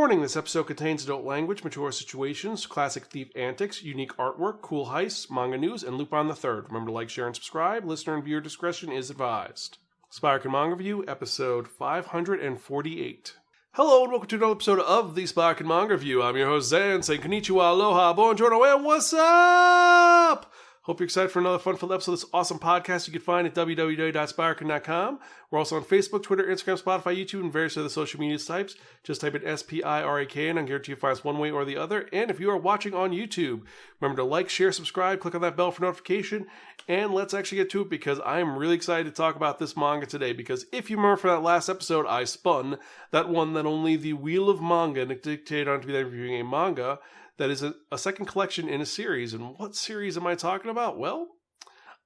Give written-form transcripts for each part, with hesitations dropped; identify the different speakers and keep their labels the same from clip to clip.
Speaker 1: Warning, this episode contains adult language, mature situations, classic thief antics, unique artwork, cool heists, manga news, and Lupin III. Remember to like, share, and subscribe. Listener and viewer discretion is advised. Spiraken Manga Review, episode 548. Hello and welcome to another episode of the Spiraken Manga Review. I'm your host Zan, saying konnichiwa, aloha, buongiorno, and what's up? Hope you're excited for another fun-filled episode of this awesome podcast you can find at www.spiraken.com. We're also on Facebook, Twitter, Instagram, Spotify, YouTube, and various other social media types. Just type in SPIRAK and I guarantee you'll find us one way or the other. And if you are watching on YouTube, remember to like, share, subscribe, click on that bell for notification, and let's actually get to it because I am really excited to talk about this manga today because if you remember from that last episode, I spun that one that only the Wheel of Manga dictated on to be reviewing a manga that is a second collection in a series. And what series am I talking about? Well,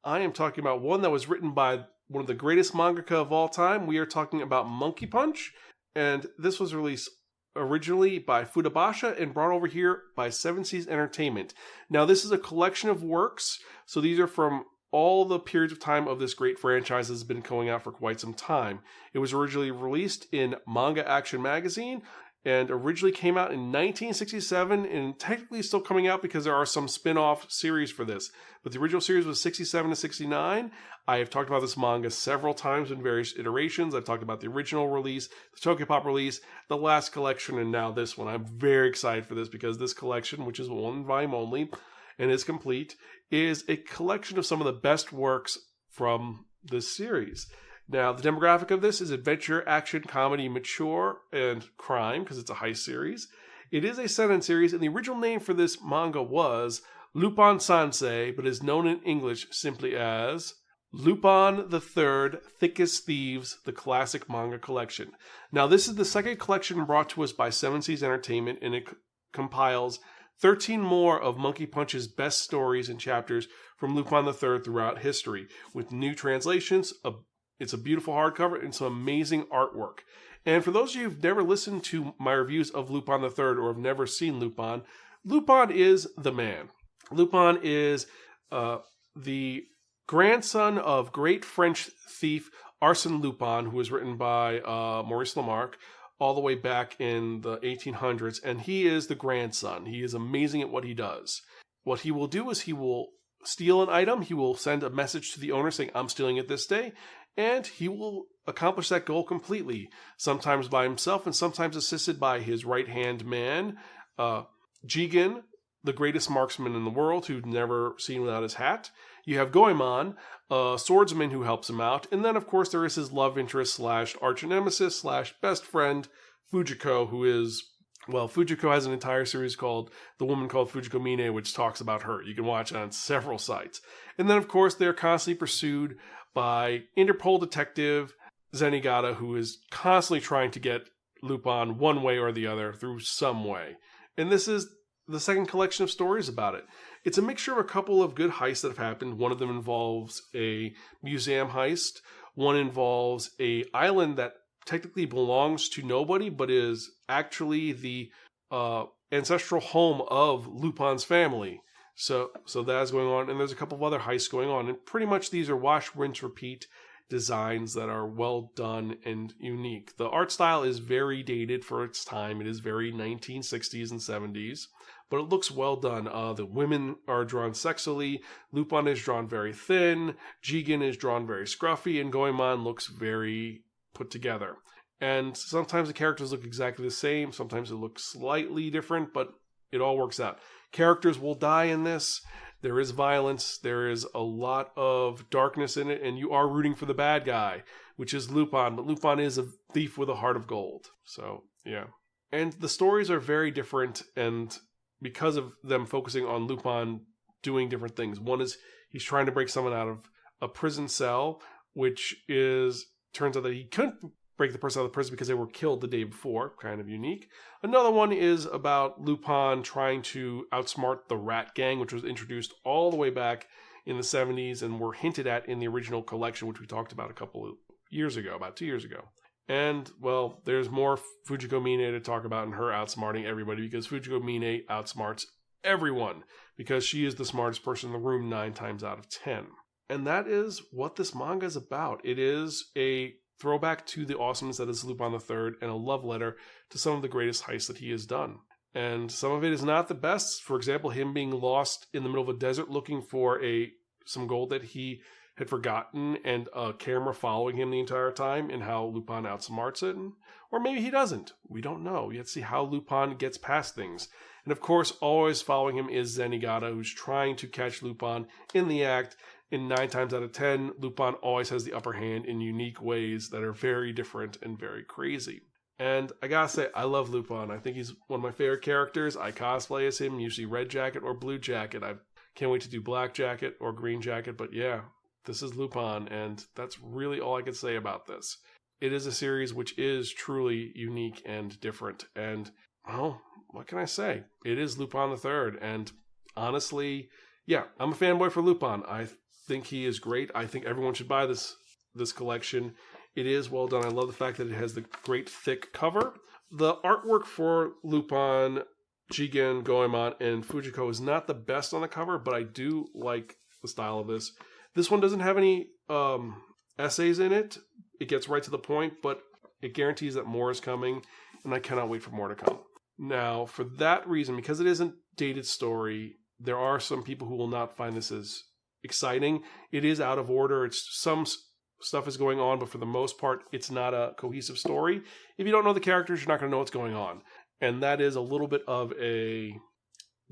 Speaker 1: I am talking about one that was written by one of the greatest mangaka of all time. We are talking about Monkey Punch. And this was released originally by Futabasha and brought over here by Seven Seas Entertainment. Now, this is a collection of works. So these are from all the periods of time of this great franchise that has been going out for quite some time. It was originally released in Manga Action Magazine, and originally came out in 1967, and technically still coming out because there are some spin-off series for this. But the original series was 67 to 69. I have talked about this manga several times in various iterations. I've talked about the original release, the Tokyopop release, the last collection, and now this one. I'm very excited for this because this collection, which is one volume only and is complete, is a collection of some of the best works from this series. Now, the demographic of this is adventure, action, comedy, mature, and crime, because it's a heist series. It is a seinen series, and the original name for this manga was Lupin Sansei, but is known in English simply as Lupin the III Thickest Thieves, the Classic Manga Collection. Now, this is the second collection brought to us by Seven Seas Entertainment, and it compiles 13 more of Monkey Punch's best stories and chapters from Lupin the III throughout history, with new translations, it's a beautiful hardcover and some amazing artwork. And for those of you who've never listened to my reviews of Lupin III or have never seen Lupin, Lupin is the man. Lupin is the grandson of great French thief Arsène Lupin, who was written by Maurice Lamarck all the way back in the 1800s. And he is the grandson. He is amazing at what he does. What he will do is he will steal an item. He will send a message to the owner saying, I'm stealing it this day. And he will accomplish that goal completely, sometimes by himself and sometimes assisted by his right-hand man, Jigen, the greatest marksman in the world, who'd never seen without his hat. You have Goemon, a swordsman who helps him out. And then, of course, there is his love interest slash arch nemesis slash best friend, Fujiko, who is, well, Fujiko has an entire series called The Woman Called Fujiko Mine, which talks about her. You can watch it on several sites. And then, of course, they're constantly pursued by Interpol detective Zenigata, who is constantly trying to get Lupin one way or the other through some way. And this is the second collection of stories about it. It's a mixture of a couple of good heists that have happened. One of them involves a museum heist. One involves a island that technically belongs to nobody, but is actually the ancestral home of Lupin's family. So that's going on, and there's a couple of other heists going on, and pretty much these are wash, rinse, repeat designs that are well done and unique. The art style is very dated for its time. It is very 1960s and 70s, but it looks well done. The women are drawn sexily, Lupin is drawn very thin, Jigen is drawn very scruffy, and Goemon looks very put together. And sometimes the characters look exactly the same, sometimes it looks slightly different, but it all works out. Characters will die in this. There is violence. There is a lot of darkness in it. And you are rooting for the bad guy, which is Lupin. But Lupin is a thief with a heart of gold. So, yeah. And the stories are very different. And because of them focusing on Lupin doing different things. One is he's trying to break someone out of a prison cell, which turns out that he couldn't break the person out of the prison because they were killed the day before. Kind of unique. Another one is about Lupin trying to outsmart the Rat Gang, which was introduced all the way back in the 70s and were hinted at in the original collection, which we talked about a couple of years ago, about 2 years ago. And, well, there's more Fujiko Mine to talk about and her outsmarting everybody because Fujiko Mine outsmarts everyone because she is the smartest person in the room 9 times out of 10. And that is what this manga is about. It is a throwback to the awesomeness that is Lupin III and a love letter to some of the greatest heists that he has done. And some of it is not the best. For example, him being lost in the middle of a desert looking for some gold that he had forgotten and a camera following him the entire time and how Lupin outsmarts it. Or maybe he doesn't. We don't know. You have to see how Lupin gets past things. And of course, always following him is Zenigata, who's trying to catch Lupin in the act. And 9 times out of 10, Lupin always has the upper hand in unique ways that are very different and very crazy. And I gotta say, I love Lupin. I think he's one of my favorite characters. I cosplay as him, usually red jacket or blue jacket. I can't wait to do black jacket or green jacket, but yeah, this is Lupin, and that's really all I can say about this. It is a series which is truly unique and different, and, well, what can I say? It is Lupin III, and honestly, yeah, I'm a fanboy for Lupin. I think he is great. I think everyone should buy this collection. It is well done. I love the fact that it has the great thick cover. The artwork for Lupin, Jigen, Goemon, and Fujiko is not the best on the cover, but I do like the style of this. This one doesn't have any essays in it. It gets right to the point, but it guarantees that more is coming, and I cannot wait for more to come. Now, for that reason, because it isn't dated story, there are some people who will not find this as exciting. It is out of order. It's some stuff is going on, but for the most part, it's not a cohesive story. If you don't know the characters, you're not going to know what's going on. And that is a little bit of a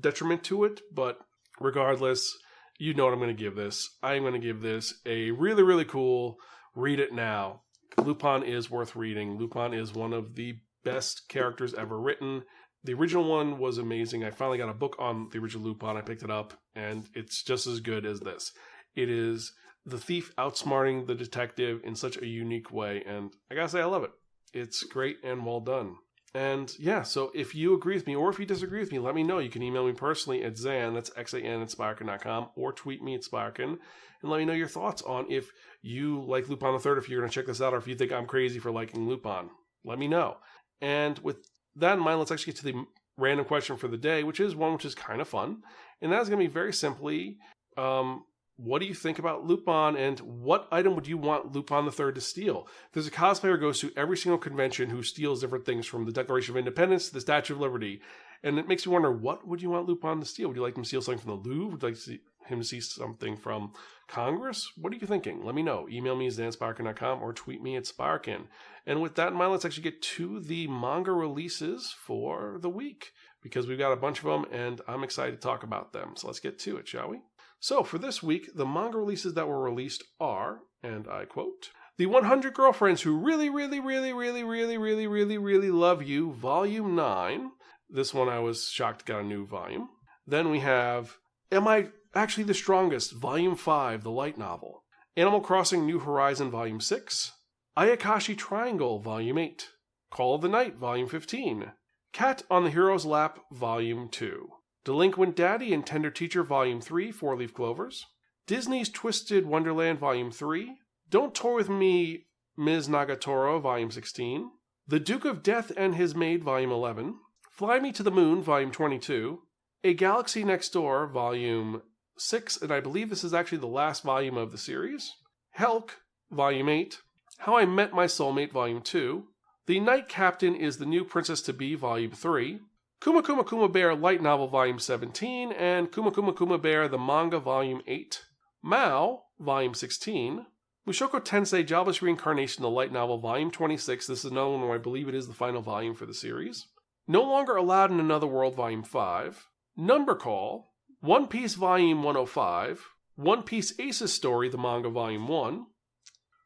Speaker 1: detriment to it, but regardless, you know what I'm going to give this. I'm going to give this a really, really cool read it now. Lupin is worth reading. Lupin is one of the best characters ever written. The original one was amazing. I finally got a book on the original Lupin. I picked it up, and it's just as good as this. It is the thief outsmarting the detective in such a unique way, and I gotta say, I love it. It's great and well done. And yeah, so if you agree with me or if you disagree with me, let me know. You can email me personally at Xan, that's Xan at Spiraken.com, or tweet me at Spiraken, and let me know your thoughts on if you like Lupin III, if you're going to check this out, or if you think I'm crazy for liking Lupin. Let me know. And with that in mind, let's actually get to the random question for the day, which is one which is kind of fun. And that is going to be very simply, what do you think about Lupin, and what item would you want Lupin III to steal? There's a cosplayer who goes to every single convention who steals different things, from the Declaration of Independence to the Statue of Liberty. And it makes me wonder, what would you want Lupin to steal? Would you like him to steal something from the Louvre? Would you like him to see something from Congress? What are you thinking? Let me know. Email me at xanspiraken.com or tweet me at Spiraken. And with that in mind, let's actually get to the manga releases for the week, because we've got a bunch of them and I'm excited to talk about them. So let's get to it, shall we? So for this week, the manga releases that were released are, and I quote, The 100 Girlfriends Who Really, Really, Really, Really, Really, Really, Really, Really Love You, Volume 9. This one I was shocked got a new volume. Then we have Am I Actually the Strongest, Volume 5, the light novel. Animal Crossing New Horizon, Volume 6. Ayakashi Triangle, Volume 8. Call of the Night, Volume 15. Cat on the Hero's Lap, Volume 2. Delinquent Daddy and Tender Teacher, Volume 3, 4-Leaf Clovers. Disney's Twisted Wonderland, Volume 3. Don't Toy With Me, Ms. Nagatoro, Volume 16. The Duke of Death and His Maid, Volume 11. Fly Me to the Moon, Volume 22. A Galaxy Next Door, Volume 6, and I believe this is actually the last volume of the series. Helk, Volume 8. How I Met My Soulmate, Volume 2. The Knight Captain is the New Princess to Be, Volume 3. Kuma Kuma Kuma Bear Light Novel Volume 17, and Kuma Kuma Kuma Bear the Manga Volume 8. Mao, Volume 16. Mushoku Tensei Jobless Reincarnation, the Light Novel Volume 26. This is another one where I believe it is the final volume for the series. No Longer Allowed in Another World Volume 5. Number Call. One Piece Volume 105. One Piece Ace's Story, the Manga Volume 1.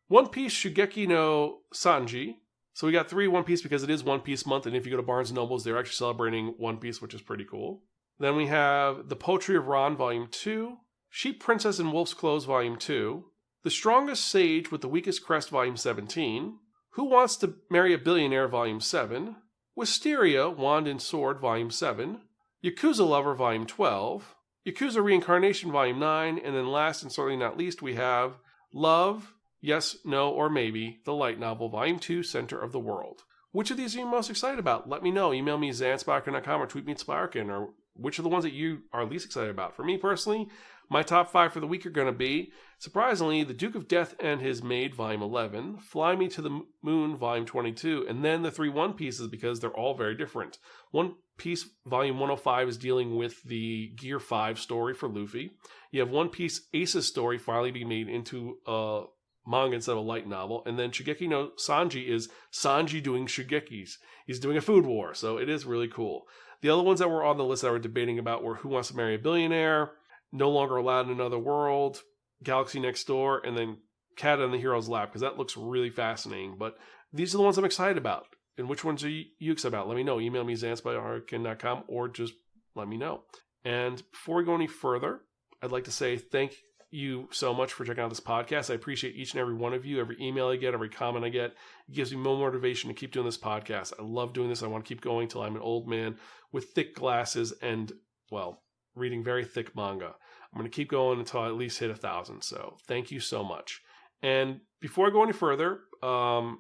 Speaker 1: One Piece Shugeki no Sanji. So we got 3 One Piece because it is One Piece month, and if you go to Barnes & Noble's, they're actually celebrating One Piece, which is pretty cool. Then we have The Poetry of Ron, Volume 2, Sheep Princess in Wolf's Clothes, Volume 2, The Strongest Sage with the Weakest Crest, Volume 17, Who Wants to Marry a Billionaire, Volume 7, Wisteria, Wand and Sword, Volume 7, Yakuza Lover, Volume 12, Yakuza Reincarnation, Volume 9, and then last and certainly not least, we have Love, Yes, No, or Maybe, the light novel, Volume 2, Center of the World. Which of these are you most excited about? Let me know. Email me, xanspiraken.com, or tweet me at Spiraken, or which are the ones that you are least excited about. For me personally, my top 5 for the week are going to be, surprisingly, The Duke of Death and His Maid, Volume 11, Fly Me to the Moon, Volume 22, and then the 3 One Pieces because they're all very different. One Piece, Volume 105, is dealing with the Gear 5 story for Luffy. You have One Piece Ace's story finally being made into a manga instead of a light novel, and then Shigeki no Sanji is Sanji doing Shigekis. He's doing a food war, so it is really cool. The other ones that were on the list that we're debating about were Who Wants to Marry a Billionaire, No Longer Allowed in Another World, Galaxy Next Door, and then Cat on the Hero's Lap, because that looks really fascinating. But these are the ones I'm excited about. And which ones are you excited about? Let me know. Email me, zans@hurricane.com, or just let me know. And before we go any further, I'd like to say thank you so much for checking out this podcast. I appreciate each and every one of you. Every email I get, every comment I get, it gives me more motivation to keep doing this podcast. I love doing this. I want to keep going till I'm an old man with thick glasses and, well, reading very thick manga. I'm going to keep going until I at least hit 1,000. So thank you so much. And before I go any further,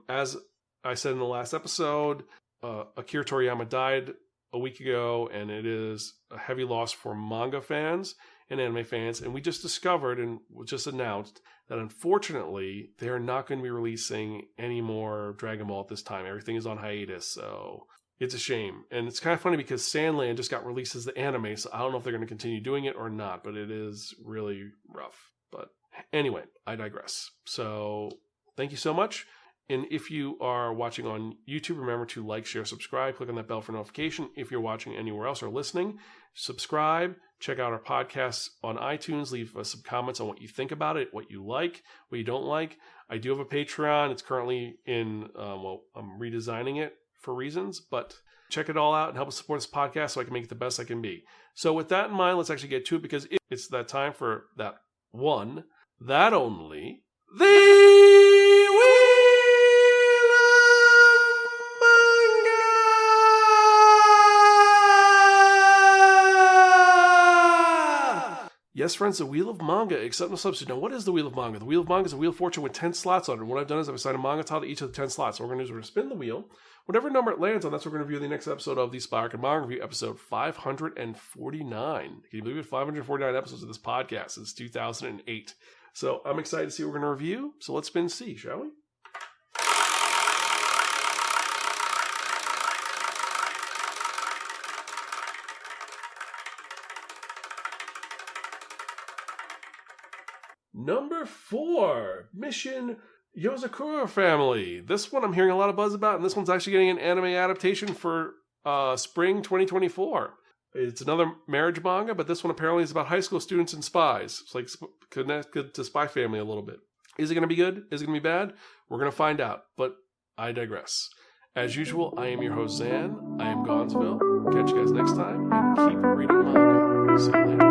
Speaker 1: as I said in the last episode, Akira Toriyama died a week ago, and it is a heavy loss for manga fans and anime fans. And we just discovered and just announced that unfortunately they're not going to be releasing any more Dragon Ball at this time. Everything is on hiatus, so it's a shame. And it's kind of funny because Sandland just got released as the anime, so I don't know if they're going to continue doing it or not, but it is really rough. But anyway, I digress. So thank you so much. And if you are watching on YouTube, remember to like, share, subscribe, click on that bell for notification. If you're watching anywhere else or listening, subscribe, check out our podcasts on iTunes, leave us some comments on what you think about it, what you like, what you don't like. I do have a Patreon. It's currently in, I'm redesigning it for reasons, but check it all out and help us support this podcast so I can make it the best I can be. So with that in mind, let's actually get to it because it's that time for that one, that only, Yes, friends, the Wheel of Manga, accept no substitute. Now, what is the Wheel of Manga? The Wheel of Manga is a Wheel of Fortune with 10 slots on it. And what I've done is I've assigned a manga title to each of the 10 slots. So what we're going to do is we're going to spin the wheel. Whatever number it lands on, that's what we're going to review in the next episode of the Spiraken Manga Review, episode 549. Can you believe it? 549 episodes of this podcast since 2008. So I'm excited to see what we're going to review. So let's spin C, shall we? Number 4, Mission Yozakura Family. This one I'm hearing a lot of buzz about, and this one's actually getting an anime adaptation for spring 2024. It's another marriage manga, but this one apparently is about high school students and spies. It's like connected to Spy Family a little bit. Is it going to be good? Is it going to be bad? We're going to find out, but I digress. As usual, I am your host, Zan. I am Gonzville. Catch you guys next time, and keep reading manga. See you later.